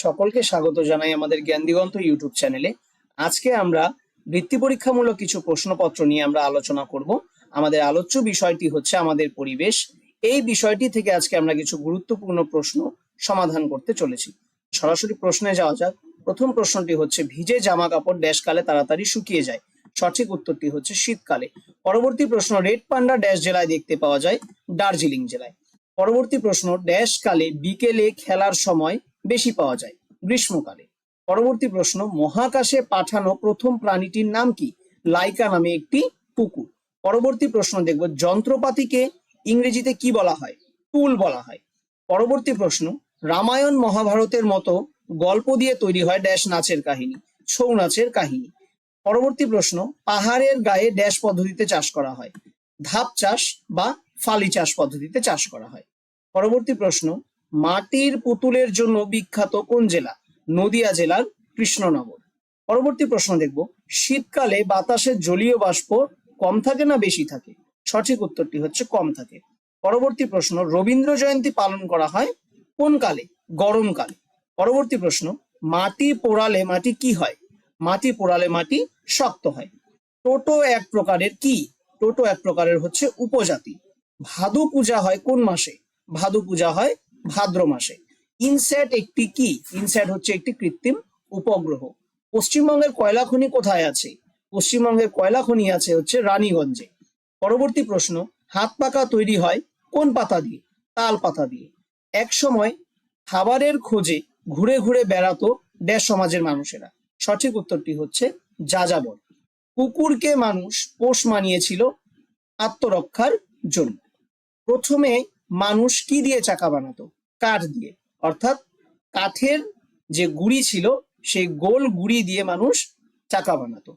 সকলকে স্বাগত জানাই আমাদের জ্ঞান দিগন্ত ইউটিউব চ্যানেলে। আজকে আমরা বৃত্তি পরীক্ষামূলক কিছু প্রশ্নপত্র নিয়ে আমরা আলোচনা করব। আমাদের আলোচ্য বিষয়টি হচ্ছে আমাদের পরিবেশ। এই বিষয়টি থেকে আজকে আমরা কিছু গুরুত্বপূর্ণ প্রশ্ন সমাধান করতে চলেছি। সরাসরি প্রশ্নে যাওয়া যাক। প্রথম প্রশ্নটি হচ্ছে, ভিজে জামা কাপড় ড্যাশকালে তাড়াতাড়ি শুকিয়ে যায়? সঠিক উত্তরটি হচ্ছে শীতকালে। পরবর্তী প্রশ্ন, রেড পান্ডা ড্যাশ জেলায় দেখতে পাওয়া যায়? দার্জিলিং জেলায়। পরবর্তী প্রশ্ন, ড্যাশ কালে বিকেলে খেলার সময় বেশি পাওয়া যায়? গ্রীষ্মকালে। পরবর্তী প্রশ্ন, মহাকাশে পাঠানো প্রথম প্রাণীটির নাম কি? লাইকা নামে একটি কুকুর। পরবর্তী প্রশ্ন দেখব, যন্ত্রপাতিকে ইংরেজিতে কি বলা হয়? টুল বলা হয়। পরবর্তী প্রশ্ন, রামায়ণ মহাভারতের মতো গল্প দিয়ে তৈরি হয় ড্যাশ নাচের কাহিনী? ছৌ নাচের কাহিনী। পরবর্তী প্রশ্ন, পাহাড়ের গায়ে ড্যাশ পদ্ধতিতে চাষ করা হয়? ধাপ চাষ বা ফালি চাষ পদ্ধতিতে চাষ করা হয়। পরবর্তী প্রশ্ন, মাটির পুতুলের জন্য বিখ্যাত কোন জেলা? নদিয়া জেলার কৃষ্ণনগর। পরবর্তী প্রশ্ন দেখব, শীতকালে বাতাসের জলীয় বাষ্প কম থাকে না বেশি থাকে? সঠিক উত্তরটি হচ্ছে কম থাকে। পরবর্তী প্রশ্ন, রবীন্দ্র জয়ন্তী পালন করা হয় কোন কালে? গরমকালে। পরবর্তী প্রশ্ন, মাটি পোড়ালে মাটি কি হয়? মাটি পোড়ালে মাটি শক্ত হয়। টোটো এক প্রকারের কি? টোটো এক প্রকারের হচ্ছে উপজাতি। ভাদু পূজা হয় কোন মাসে? ভাদু পূজা হয় ভাদ্র মাসে। ইনস্যাট একটি কি? ইনস্যাট হচ্ছে একটি কৃত্রিম উপগ্রহ। পশ্চিমবঙ্গের কয়লা খনি কোথায় আছে? পশ্চিমবঙ্গের কয়লা খনি আছে হচ্ছে রানীগঞ্জে। পরবর্তী প্রশ্ন, হাত পাখা তৈরি হয় কোন পাতা দিয়ে? তাল পাতা দিয়ে। এক সময় খাবারের খোঁজে ঘুরে ঘুরে বেড়াতো ড্যাশ সমাজের মানুষেরা? সঠিক উত্তরটি হচ্ছে যাযাবর। কুকুরকে মানুষ পোষ মানিয়েছিল আত্মরক্ষার জন্য। প্রথমে মানুষ কি দিয়ে চাকা বানাতো? কাঠ দিয়ে, অর্থাৎ কাঠের যে গুঁড়ি ছিল সেই গোল গুঁড়ি দিয়ে মানুষ চাকা বানাতো।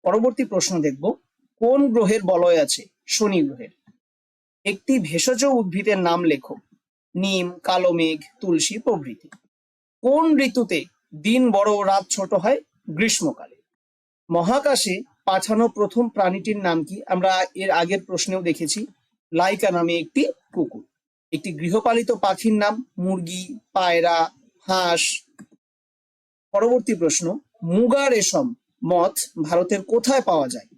পরবর্তী প্রশ্ন দেখব, কোন গ্রহের বলয় আছে? শনি গ্রহের। একটি ভেষজ উদ্ভিদের নাম লেখো। নিম, কালো মেঘ, তুলসী প্রভৃতি। কোন ঋতুতে দিন বড় রাত ছোট হয়? গ্রীষ্মকালে। মহাকাশে পাঠানো প্রথম প্রাণীটির নাম কি? আমরা এর আগের প্রশ্নেও দেখেছি, লাইকা নামে একটি কুকুর। একটি গৃহপালিত পাখির নাম? মুরগি, পায়রা, হাঁস। পরবর্তী প্রশ্ন, মুগা রেশম মথ ভারতের কোথায় পাওয়া যায়?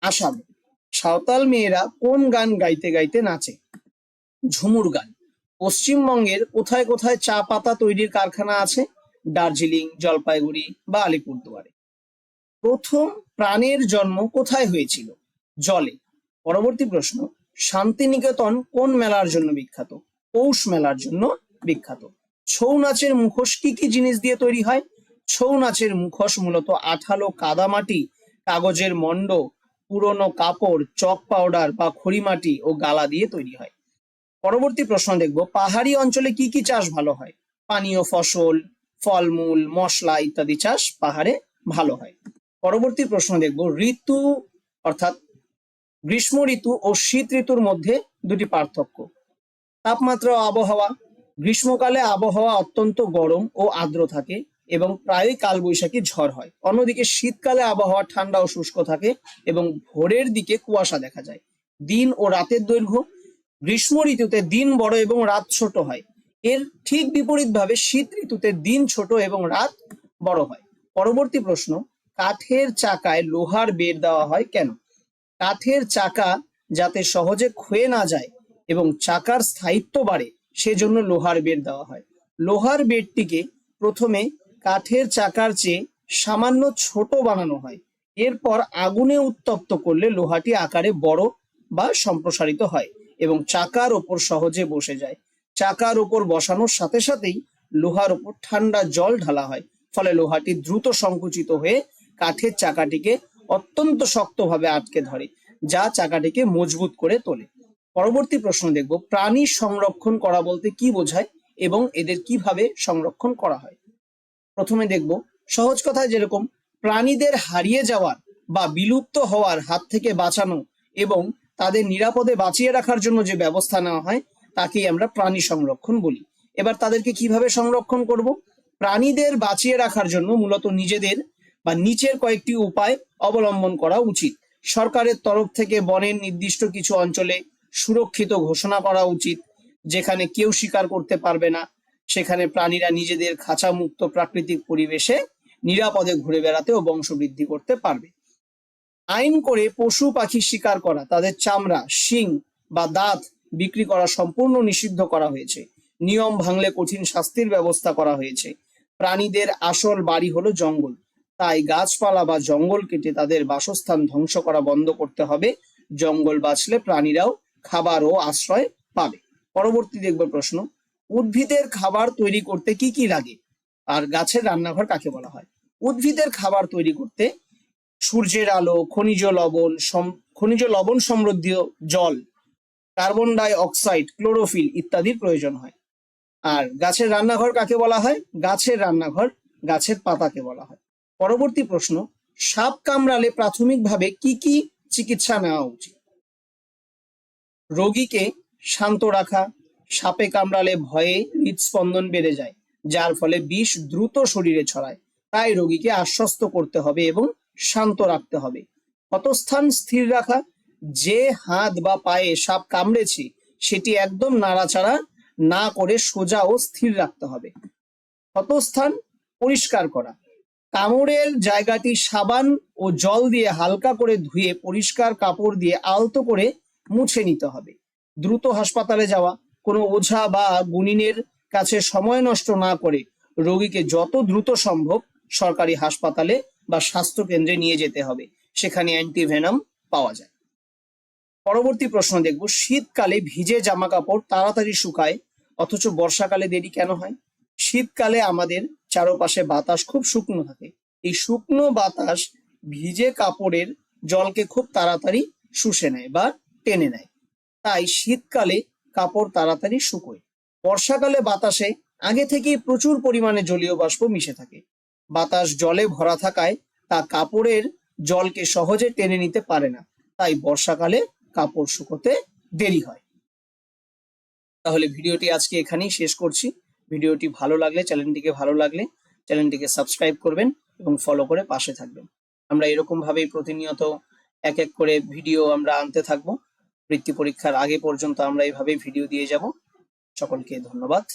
আসামে। সাঁওতাল মেয়েরা কোন গান গাইতে গাইতে নাচে? ঝুমুর গান। পশ্চিমবঙ্গের কোথায় কোথায় চা পাতা তৈরির কারখানা আছে? দার্জিলিং, জলপাইগুড়ি বা আলিপুরদুয়ারে। প্রথম প্রাণের জন্ম কোথায় হয়েছিল? জলে। পরবর্তী প্রশ্ন, শান্তিনিকেতন কোন মেলার জন্য বিখ্যাত? পৌষ মেলার জন্য বিখ্যাত। ছৌ নাচের মুখোশ কি কি জিনিস দিয়ে তৈরি হয়? ছৌ নাচের মুখোশ মূলত আঠালো কাদামাটি, কাগজের মণ্ড, পুরনো কাপড়, চক পাউডার বা খড়িমাটি ও গালা দিয়ে তৈরি হয়। পরবর্তী প্রশ্ন দেখব, পাহাড়ি অঞ্চলে কি কি চাষ ভালো হয়? পানীয় ফসল, ফলমূল, মশলা ইত্যাদি চাষ পাহাড়ে ভালো হয়। পরবর্তী প্রশ্ন দেখব, ঋতু অর্থাৎ গ্রীষ্ম ঋতু ও শীত ঋতুর মধ্যে দুটি পার্থক্য। তাপমাত্রা ও আবহাওয়া। গ্রীষ্মকালে আবহাওয়া অত্যন্ত গরম ও আর্দ্র থাকে এবং প্রায়ই কালবৈশাখী ঝড় হয়। অন্যদিকে শীতকালে আবহাওয়া ঠান্ডা ও শুষ্ক থাকে এবং ভোরের দিকে কুয়াশা দেখা যায়। দিন ও রাতের দৈর্ঘ্য। গ্রীষ্ম ঋতুতে দিন বড় এবং রাত ছোট হয়। এর ঠিক বিপরীতভাবে শীত ঋতুতে দিন ছোট এবং রাত বড় হয়। পরবর্তী প্রশ্ন, কাঠের চাকায় লোহার বেড় দেওয়া হয় কেন? কাঠের চাকা যাতে সহজে ক্ষয়ে না যায় এবং চাকার স্থায়িত্ব বাড়ে সেজন্য লোহার বেড় দেওয়া হয়। লোহার বেড়টিকে প্রথমে কাঠের চাকার চেয়ে সামান্য ছোট বানানো হয়। এরপর আগুনে উত্তপ্ত করলে লোহাটি আকারে বড় বা সম্প্রসারিত হয় এবং চাকার ওপর সহজে বসে যায়। চাকার ওপর বসানোর সাথে সাথেই লোহার ওপর ঠান্ডা জল ঢালা হয়, ফলে লোহাটি দ্রুত সংকুচিত হয়ে কাঠের চাকাটিকে অত্যন্ত শক্তভাবে আটকে ধরে, যা চাকাটিকে মজবুত করে তোলে। পরবর্তী প্রশ্ন দেখব, প্রাণী সংরক্ষণ করা বলতে কি বোঝায় এবং এদের কিভাবে সংরক্ষণ করা হয়। প্রথমে দেখব, সহজ কথায় যেরকম প্রাণীদের হারিয়ে যাওয়ার বা বিলুপ্ত হওয়ার হাত থেকে বাঁচানো এবং তাদের নিরাপদে বাঁচিয়ে রাখার জন্য যে ব্যবস্থা নেওয়া হয় তাকেই আমরা প্রাণী সংরক্ষণ বলি। এবার তাদেরকে কিভাবে সংরক্ষণ করব? প্রাণীদের বাঁচিয়ে রাখার জন্য মূলত নিজেদের বা নিচের কয়েকটি উপায় অবলম্বন করা উচিত। সরকারের তরফ থেকে বনের নির্দিষ্ট কিছু অঞ্চলে সুরক্ষিত ঘোষণা করা উচিত, যেখানে কেউ শিকার করতে পারবে না। সেখানে প্রাণীরা নিজেদের খাঁচা মুক্ত প্রাকৃতিক পরিবেশে নিরাপদে ঘুরে বেড়াতে ও বংশবৃদ্ধি করতে পারবে। আইন করে পশু পাখি শিকার করা, তাদের চামড়া, শিং বা দাঁত বিক্রি করা সম্পূর্ণ নিষিদ্ধ করা হয়েছে। নিয়ম ভাঙলে কঠিন শাস্তির ব্যবস্থা করা হয়েছে। প্রাণীদের আসল বাড়ি হলো জঙ্গল, তাই গাছপালা বা জঙ্গল কেটে তাদের বাসস্থান ধ্বংস করা বন্ধ করতে হবে। জঙ্গল বাঁচলে প্রাণীরাও খাবার ও আশ্রয় পাবে। পরবর্তী দেখব প্রশ্ন, উদ্ভিদের খাবার তৈরি করতে কি কি লাগে আর গাছের রান্নাঘর কাকে বলা হয়? উদ্ভিদের খাবার তৈরি করতে সূর্যের আলো, খনিজ লবণ সমৃদ্ধ জল, কার্বন ডাই অক্সাইড, ক্লোরোফিল ইত্যাদির প্রয়োজন হয়। আর গাছের রান্নাঘর কাকে বলা হয়? গাছের রান্নাঘর গাছের পাতাকে বলা হয়। পরবর্তী প্রশ্ন, সাপ কামড়ালে প্রাথমিকভাবে কি কি চিকিৎসা নেওয়া উচিত? রোগীকে শান্ত রাখা। সাপে কামড়ালে ভয়ে হৃদস্পন্দন বেড়ে যায়, যার ফলে বিষ দ্রুত শরীরে ছড়ায়। তাই রোগীকে আশ্বস্ত করতে হবে এবং শান্ত রাখতে হবে। ক্ষতস্থান স্থির রাখা। যে হাত বা পায়ে সাপ কামড়েছে সেটি একদম নাড়াচাড়া না করে সোজা ও স্থির রাখতে হবে। ক্ষতস্থান পরিষ্কার করা। কামড়ের জায়গাটি সাবান ও জল দিয়ে হালকা করে ধুয়ে পরিষ্কার কাপড় দিয়ে আলতো করে মুছে নিতে হবে। দ্রুত হাসপাতালে যাওয়া। কোনো ওঝা বা গুণিনের কাছে সময় নষ্ট না করে রোগীকে যত দ্রুত সম্ভব সরকারি হাসপাতালে বা স্বাস্থ্য কেন্দ্রে নিয়ে যেতে হবে, সেখানে অ্যান্টিভেনাম পাওয়া যায়। পরবর্তী প্রশ্ন দেখব, শীতকালে ভিজে জামা কাপড় তাড়াতাড়ি শুকায় অথচ বর্ষাকালে দেরি কেন হয়? শীতকালে আমাদের চারপাশে বাতাস খুব শুকনো থাকে। এই শুকনো বাতাস ভিজে কাপড়ের জলকে খুব তাড়াতাড়ি শুষে নেয় বা টেনে নেয়, তাই শীতকালে কাপড় তাড়াতাড়ি শুকোয়। বর্ষাকালে বাতাসে আগে থেকেই প্রচুর পরিমাণে জলীয় বাষ্প মিশে থাকে। বাতাস জলে ভরা থাকায় তা কাপড়ের জলকে সহজে টেনে নিতে পারে না, তাই বর্ষাকালে কাপড় শুকোতে দেরি হয়। তাহলে ভিডিওটি আজকে এখানেই শেষ করছি। ভিডিওটি ভালো লাগলে চ্যানেলটিকে সাবস্ক্রাইব করবেন এবং ফলো করে পাশে থাকবেন। আমরা এরকম ভাবেই প্রতিনিয়ত এক এক করে ভিডিও আমরা আনতে থাকবো। বৃত্তি পরীক্ষার আগে পর্যন্ত আমরা এইভাবেই ভিডিও দিয়ে যাব। সকলকে ধন্যবাদ।